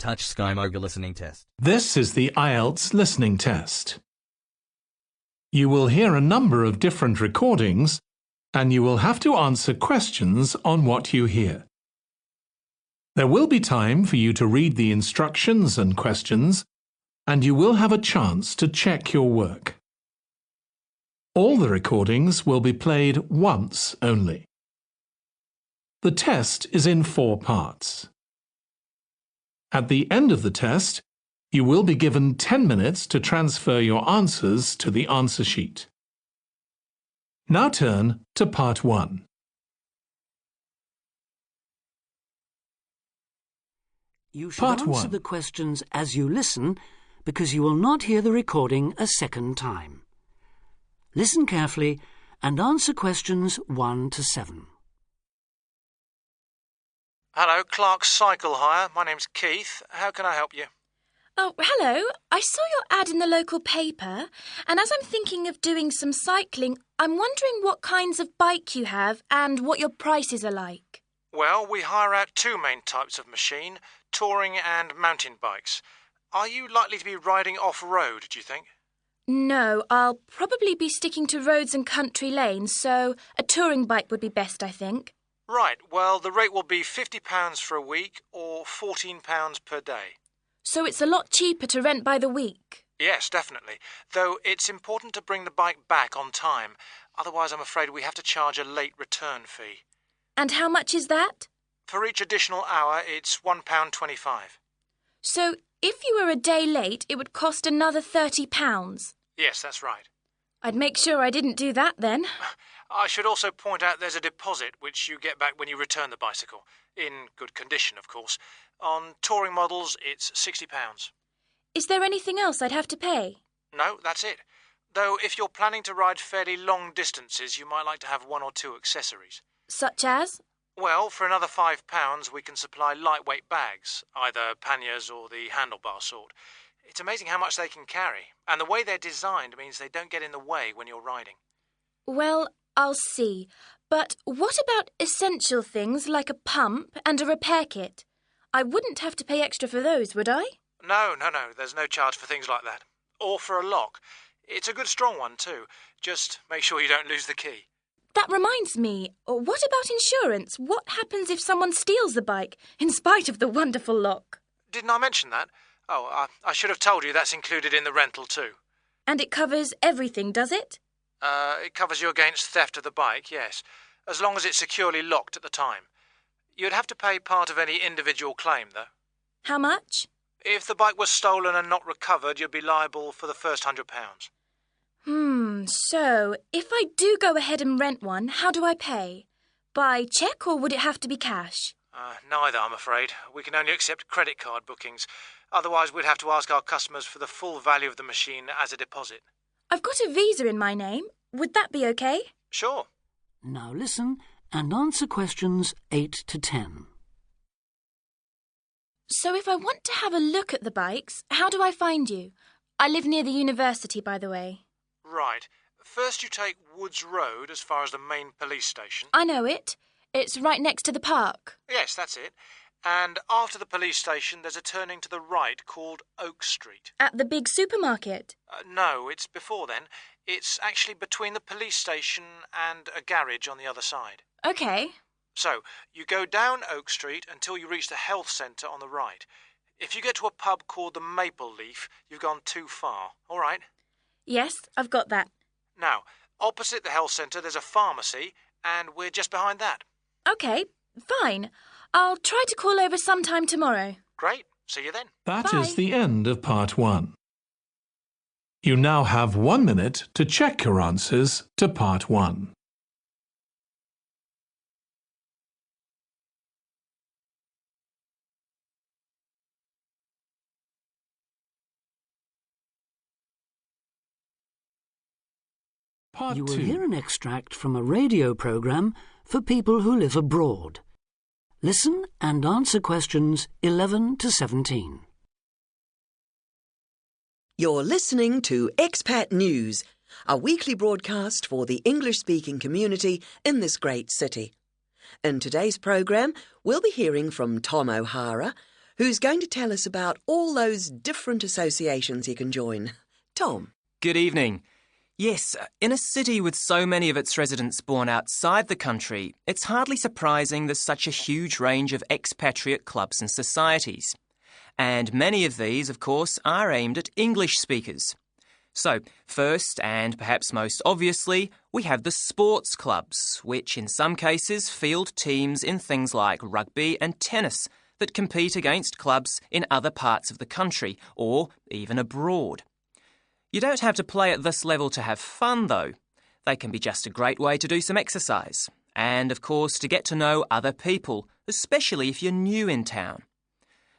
Touch SkyMoga listening test. This is the Ielts listening test. You will hear a number of different recordings, and you will have to answer questions on what you hear. There will be time for you to read the instructions and questions, and you will have a chance to check your work. All the recordings will be played once only. The test is in 4 parts. At the end of the test, you will be given 10 minutes to transfer your answers to the answer sheet. Now turn to Part 1. You should Part answer 1. the questions as you listen, because you will not hear the recording a second time. Listen carefully and answer questions 1 to 7. Hello, Clark's Cycle Hire. My name's Keith. How can I help you? Oh, hello. I saw your ad in the local paper, and as I'm thinking of doing some cycling, I'm wondering what kinds of bike you have and what your prices are like. Well, we hire out 2 main types of machine, touring and mountain bikes. Are you likely to be riding off-road, do you think? No, I'll probably be sticking to roads and country lanes, so a touring bike would be best, I think. Right, well, the rate will be £50 for a week or £14 per day. So it's a lot cheaper to rent by the week? Yes, definitely. Though it's important to bring the bike back on time. Otherwise, I'm afraid we have to charge a late return fee. And how much is that? For each additional hour, it's £1.25. So if you were a day late, it would cost another £30? Yes, that's right. I'd make sure I didn't do that then. I should also point out there's a deposit which you get back when you return the bicycle. In good condition, of course. On touring models, it's £60. Is there anything else I'd have to pay? No, that's it. Though if you're planning to ride fairly long distances, you might like to have 1 or 2 accessories. Such as? Well, for another £5, we can supply lightweight bags, either panniers or the handlebar sort. It's amazing how much they can carry, and the way they're designed means they don't get in the way when you're riding. Well, I'll see. But what about essential things like a pump and a repair kit? I wouldn't have to pay extra for those, would I? No, there's no charge for things like that. Or for a lock. It's a good strong one too. Just make sure you don't lose the key. That reminds me, what about insurance? What happens if someone steals the bike, in spite of the wonderful lock? Didn't I mention that? Oh, I should have told you that's included in the rental too. And it covers everything, does it? It covers you against theft of the bike, yes, as long as it's securely locked at the time. You'd have to pay part of any individual claim, though. How much? If the bike was stolen and not recovered, you'd be liable for the first £100. So, if I do go ahead and rent one, how do I pay? By cheque or would it have to be cash? Neither, I'm afraid. We can only accept credit card bookings. Otherwise, we'd have to ask our customers for the full value of the machine as a deposit. I've got a Visa in my name. Would that be okay? Sure. Now listen and answer questions 8 to 10. So if I want to have a look at the bikes, how do I find you? I live near the university, by the way. Right. First you take Woods Road as far as the main police station. I know it. It's right next to the park. Yes, that's it. And after the police station, there's a turning to the right called Oak Street. At the big supermarket? No, it's before then. It's actually between the police station and a garage on the other side. OK. So, you go down Oak Street until you reach the health centre on the right. If you get to a pub called the Maple Leaf, you've gone too far, all right? Yes, I've got that. Now, opposite the health centre, there's a pharmacy, and we're just behind that. OK, fine. I'll try to call over sometime tomorrow. Great. See you then. That Bye. is the end of Part 1. You now have 1 minute to check your answers to Part 1. Part You will 2. hear an extract from a radio programme for people who live abroad. Listen and answer questions 11 to 17. You're listening to Expat News, a weekly broadcast for the English-speaking community in this great city. In today's programme, we'll be hearing from Tom O'Hara, who's going to tell us about all those different associations you can join. Tom. Good evening. Yes, in a city with so many of its residents born outside the country, it's hardly surprising there's such a huge range of expatriate clubs and societies. And many of these, of course, are aimed at English speakers. So, first and perhaps most obviously, we have the sports clubs, which in some cases field teams in things like rugby and tennis that compete against clubs in other parts of the country or even abroad. You don't have to play at this level to have fun, though. They can be just a great way to do some exercise and, of course, to get to know other people, especially if you're new in town.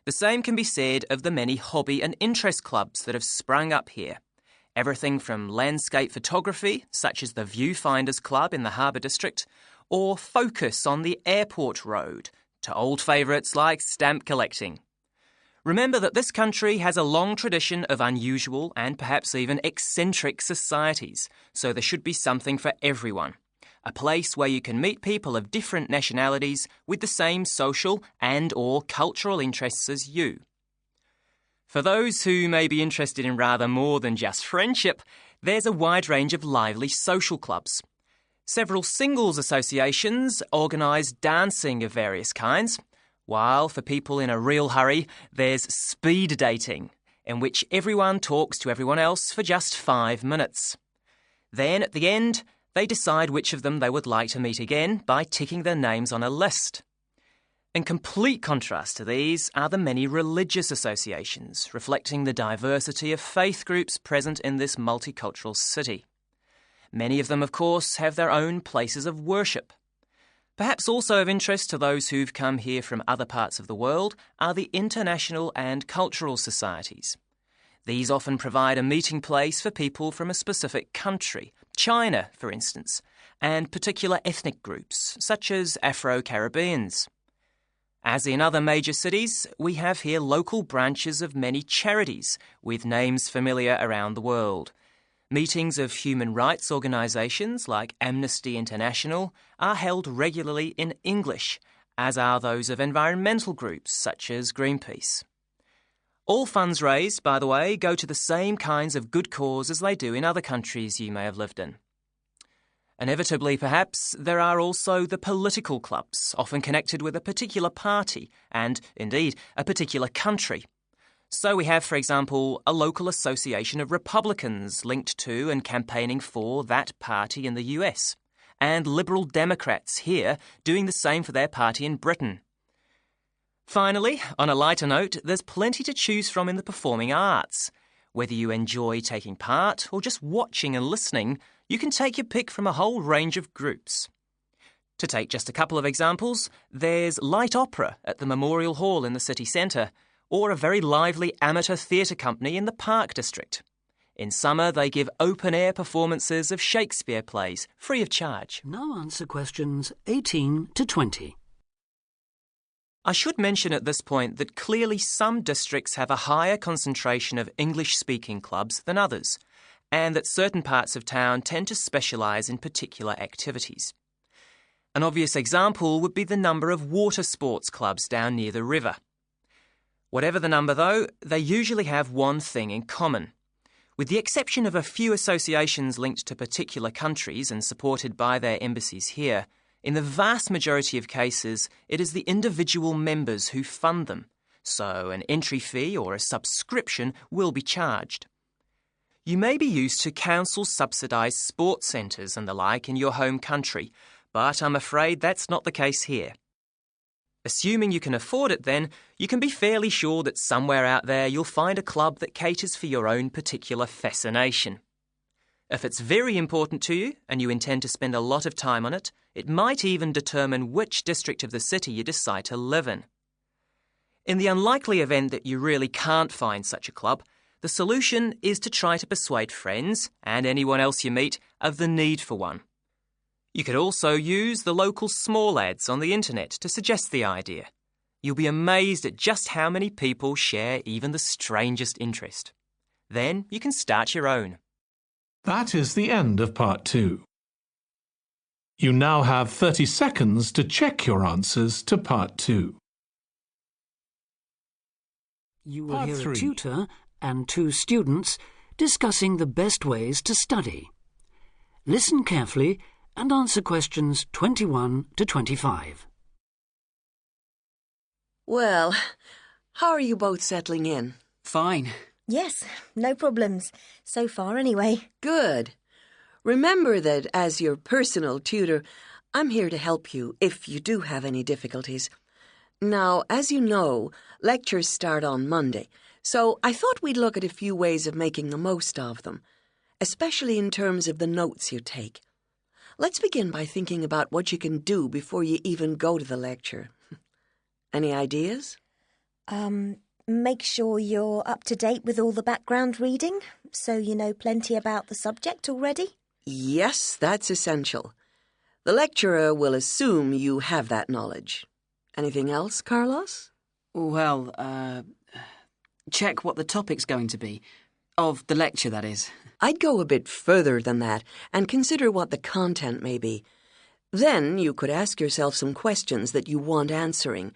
The same can be said of the many hobby and interest clubs that have sprung up here. Everything from landscape photography, such as the Viewfinders Club in the Harbour District, or Focus on the Airport Road, to old favourites like stamp collecting. Remember that this country has a long tradition of unusual and perhaps even eccentric societies, so there should be something for everyone. A place where you can meet people of different nationalities with the same social and/or cultural interests as you. For those who may be interested in rather more than just friendship, there's a wide range of lively social clubs. Several singles associations organise dancing of various kinds, while for people in a real hurry, there's speed dating, in which everyone talks to everyone else for just 5 minutes. Then, at the end, they decide which of them they would like to meet again by ticking their names on a list. In complete contrast to these are the many religious associations, reflecting the diversity of faith groups present in this multicultural city. Many of them, of course, have their own places of worship. Perhaps also of interest to those who've come here from other parts of the world are the international and cultural societies. These often provide a meeting place for people from a specific country, China, for instance, and particular ethnic groups, such as Afro-Caribbeans. As in other major cities, we have here local branches of many charities with names familiar around the world. Meetings of human rights organisations like Amnesty International are held regularly in English, as are those of environmental groups such as Greenpeace. All funds raised, by the way, go to the same kinds of good cause as they do in other countries you may have lived in. Inevitably, perhaps, there are also the political clubs, often connected with a particular party and, indeed, a particular country. So we have, for example, a local association of Republicans linked to and campaigning for that party in the US, and Liberal Democrats here doing the same for their party in Britain. Finally, on a lighter note, there's plenty to choose from in the performing arts. Whether you enjoy taking part or just watching and listening, you can take your pick from a whole range of groups. To take just a couple of examples, there's light opera at the Memorial Hall in the city centre, or a very lively amateur theatre company in the Park District. In summer, they give open-air performances of Shakespeare plays, free of charge. Now answer questions 18 to 20. I should mention at this point that clearly some districts have a higher concentration of English-speaking clubs than others, and that certain parts of town tend to specialise in particular activities. An obvious example would be the number of water sports clubs down near the river. Whatever the number, though, they usually have one thing in common. With the exception of a few associations linked to particular countries and supported by their embassies here, in the vast majority of cases, it is the individual members who fund them, so an entry fee or a subscription will be charged. You may be used to council-subsidised sports centres and the like in your home country, but I'm afraid that's not the case here. Assuming you can afford it then, you can be fairly sure that somewhere out there you'll find a club that caters for your own particular fascination. If it's very important to you and you intend to spend a lot of time on it, it might even determine which district of the city you decide to live in. In the unlikely event that you really can't find such a club, the solution is to try to persuade friends and anyone else you meet of the need for one. You could also use the local small ads on the internet to suggest the idea. You'll be amazed at just how many people share even the strangest interest. Then you can start your own. That is the end of part 2. You now have 30 seconds to check your answers to part 2. You will Part hear a 3. tutor and 2 students discussing the best ways to study. Listen carefully and answer questions 21 to 25. Well, how are you both settling in? Fine. Yes, no problems. So far, anyway. Good. Remember that as your personal tutor, I'm here to help you if you do have any difficulties. Now, as you know, lectures start on Monday, so I thought we'd look at a few ways of making the most of them, especially in terms of the notes you take. Let's begin by thinking about what you can do before you even go to the lecture. Any ideas? Make sure you're up to date with all the background reading, so you know plenty about the subject already. Yes, that's essential. The lecturer will assume you have that knowledge. Anything else, Carlos? Well, check what the topic's going to be. Of the lecture, that is. I'd go a bit further than that and consider what the content may be. Then you could ask yourself some questions that you want answering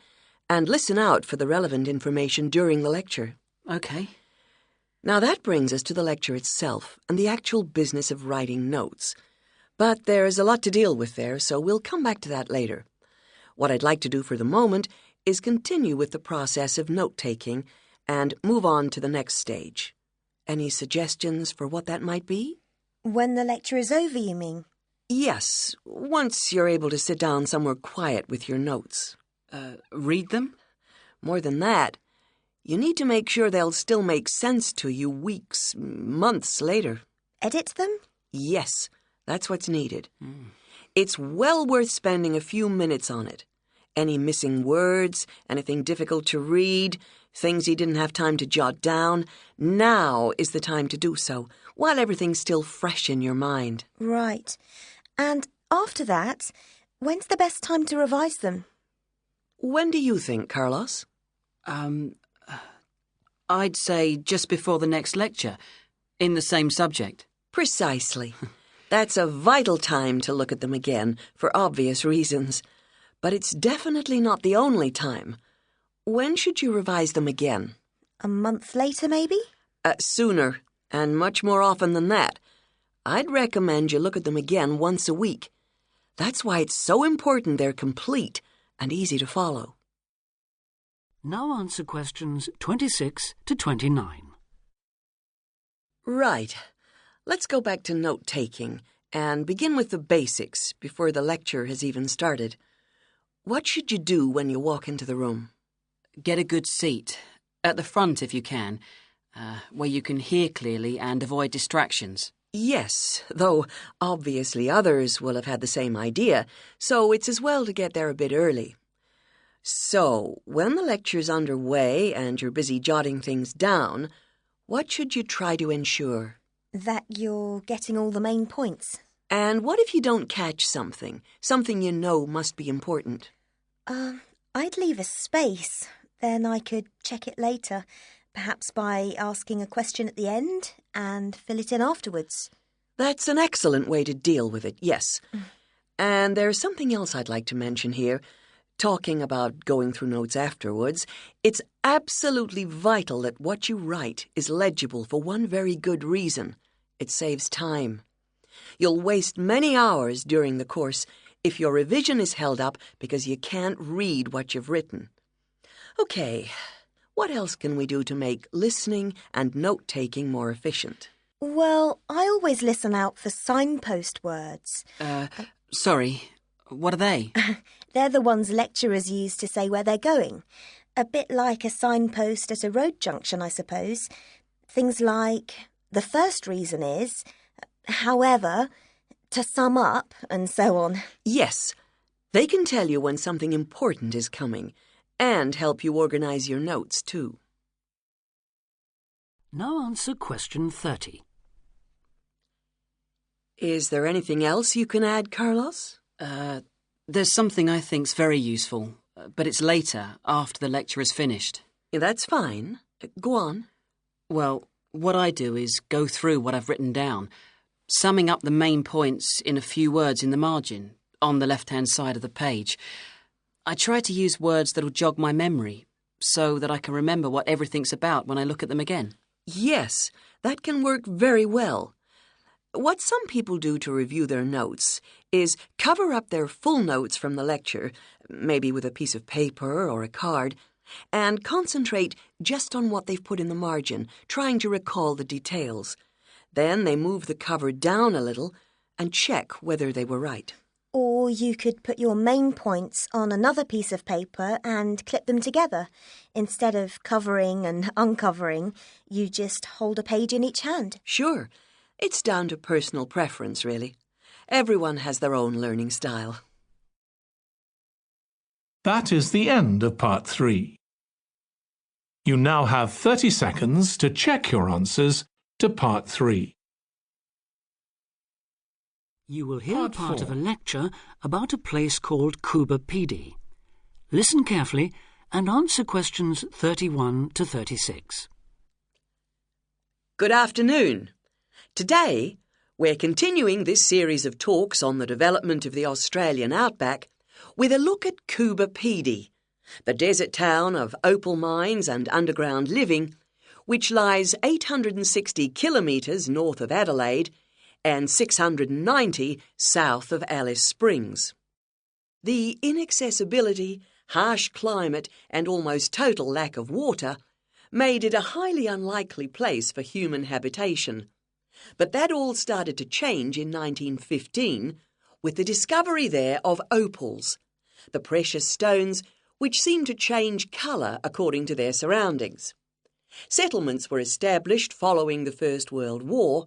and listen out for the relevant information during the lecture. OK. Now that brings us to the lecture itself and the actual business of writing notes. But there's a lot to deal with there, so we'll come back to that later. What I'd like to do for the moment is continue with the process of note-taking and move on to the next stage. Any suggestions for what that might be? When the lecture is over, you mean? Yes, once you're able to sit down somewhere quiet with your notes. Read them? More than that, you need to make sure they'll still make sense to you weeks, months later. Edit them? Yes, that's what's needed. It's well worth spending a few minutes on it. Any missing words, anything difficult to read, things you didn't have time to jot down, now is the time to do so, while everything's still fresh in your mind. Right. And after that, when's the best time to revise them? When do you think, Carlos? I'd say just before the next lecture, in the same subject. Precisely. That's a vital time to look at them again, for obvious reasons. But it's definitely not the only time. When should you revise them again? A month later, maybe? Sooner, and much more often than that. I'd recommend you look at them again once a week. That's why it's so important they're complete and easy to follow. Now answer questions 26 to 29. Right. Let's go back to note-taking and begin with the basics before the lecture has even started. What should you do when you walk into the room? Get a good seat, at the front if you can, where you can hear clearly and avoid distractions. Yes, though obviously others will have had the same idea, so it's as well to get there a bit early. So, when the lecture's underway and you're busy jotting things down, what should you try to ensure? That you're getting all the main points. And what if you don't catch something you know must be important? I'd leave a space. Then I could check it later, perhaps by asking a question at the end and fill it in afterwards. That's an excellent way to deal with it, yes. And there's something else I'd like to mention here. Talking about going through notes afterwards, it's absolutely vital that what you write is legible for one very good reason. It saves time. You'll waste many hours during the course if your revision is held up because you can't read what you've written. Okay, what else can we do to make listening and note-taking more efficient? Well, I always listen out for signpost words. Sorry, what are they? They're the ones lecturers use to say where they're going. A bit like a signpost at a road junction, I suppose. Things like, the first reason is, however, to sum up, and so on. Yes, they can tell you when something important is coming and help you organize your notes, too. Now answer question 30. Is there anything else you can add, Carlos? There's something I think's very useful, but it's later, after the lecture is finished. Yeah, that's fine. Go on. Well, what I do is go through what I've written down, summing up the main points in a few words in the margin, on the left-hand side of the page. I try to use words that'll jog my memory, so that I can remember what everything's about when I look at them again? Yes, that can work very well. What some people do to review their notes is cover up their full notes from the lecture, maybe with a piece of paper or a card, and concentrate just on what they've put in the margin, trying to recall the details. Then they move the cover down a little and check whether they were right. Or you could put your main points on another piece of paper and clip them together. Instead of covering and uncovering, you just hold a page in each hand. Sure, it's down to personal preference, really. Everyone has their own learning style. That is the end of part 3. You now have 30 seconds to check your answers to part 3. You will hear Part a part 4. of a lecture about a place called Cuba Pedy. Listen carefully and answer questions 31 to 36. Good afternoon. Today, we're continuing this series of talks on the development of the Australian outback with a look at Cuba Pedy, the desert town of opal mines and underground living, which lies 860 kilometres north of Adelaide and 690 south of Alice Springs. The inaccessibility, harsh climate and almost total lack of water made it a highly unlikely place for human habitation. But that all started to change in 1915 with the discovery there of opals, the precious stones which seem to change colour according to their surroundings. Settlements were established following the First World War,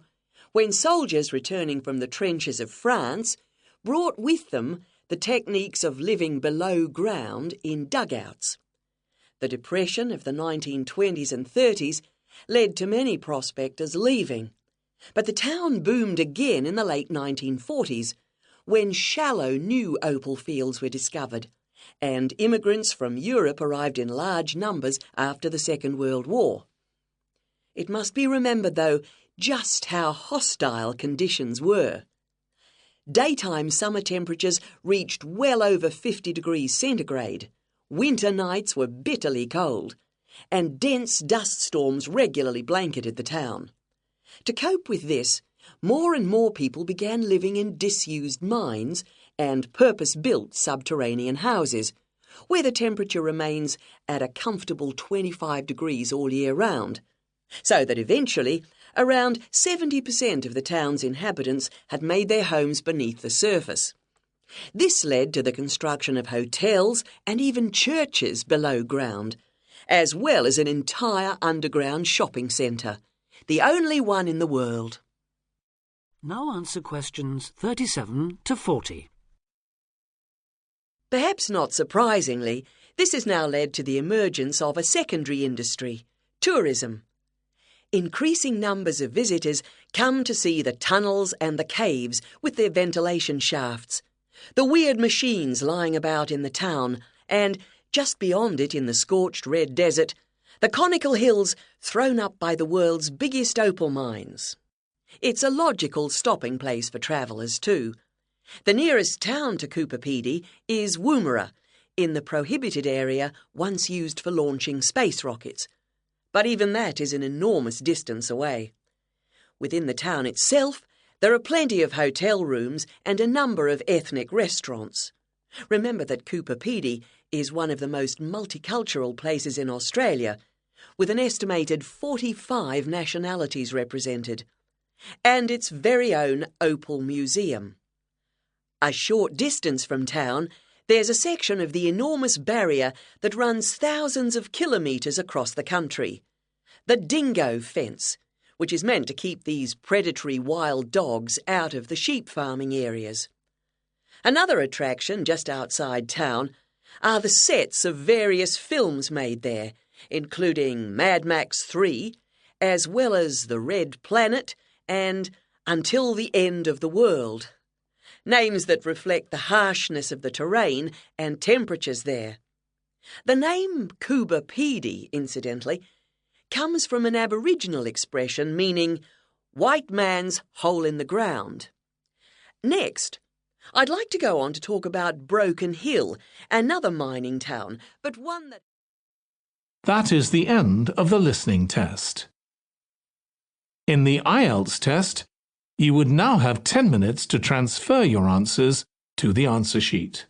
when soldiers returning from the trenches of France brought with them the techniques of living below ground in dugouts. The Depression of the 1920s and 30s led to many prospectors leaving, but the town boomed again in the late 1940s when shallow new opal fields were discovered, and immigrants from Europe arrived in large numbers after the Second World War. It must be remembered, though, just how hostile conditions were. Daytime summer temperatures reached well over 50 degrees centigrade, winter nights were bitterly cold, and dense dust storms regularly blanketed the town. To cope with this, more and more people began living in disused mines and purpose-built subterranean houses, where the temperature remains at a comfortable 25 degrees all year round, so that eventually around 70% of the town's inhabitants had made their homes beneath the surface. This led to the construction of hotels and even churches below ground, as well as an entire underground shopping centre, the only one in the world. Now answer questions 37 to 40. Perhaps not surprisingly, this has now led to the emergence of a secondary industry, tourism. Increasing numbers of visitors come to see the tunnels and the caves with their ventilation shafts, the weird machines lying about in the town, and, just beyond it in the scorched red desert, the conical hills thrown up by the world's biggest opal mines. It's a logical stopping place for travellers too. The nearest town to Cuba Pedy is Woomera, in the prohibited area once used for launching space rockets. But even that is an enormous distance away. Within the town itself, there are plenty of hotel rooms and a number of ethnic restaurants. Remember that Cuba Pedy is one of the most multicultural places in Australia, with an estimated 45 nationalities represented, and its very own Opal Museum. A short distance from town, there's a section of the enormous barrier that runs thousands of kilometres across the country, the dingo fence, which is meant to keep these predatory wild dogs out of the sheep farming areas. Another attraction just outside town are the sets of various films made there, including Mad Max 3, as well as The Red Planet and Until the End of the World. Names that reflect the harshness of the terrain and temperatures there. The name Cuba Pedy, incidentally, comes from an Aboriginal expression meaning white man's hole in the ground. Next, I'd like to go on to talk about Broken Hill, another mining town, but one that That is the end of the listening test. In the Ielts test, you would now have 10 minutes to transfer your answers to the answer sheet.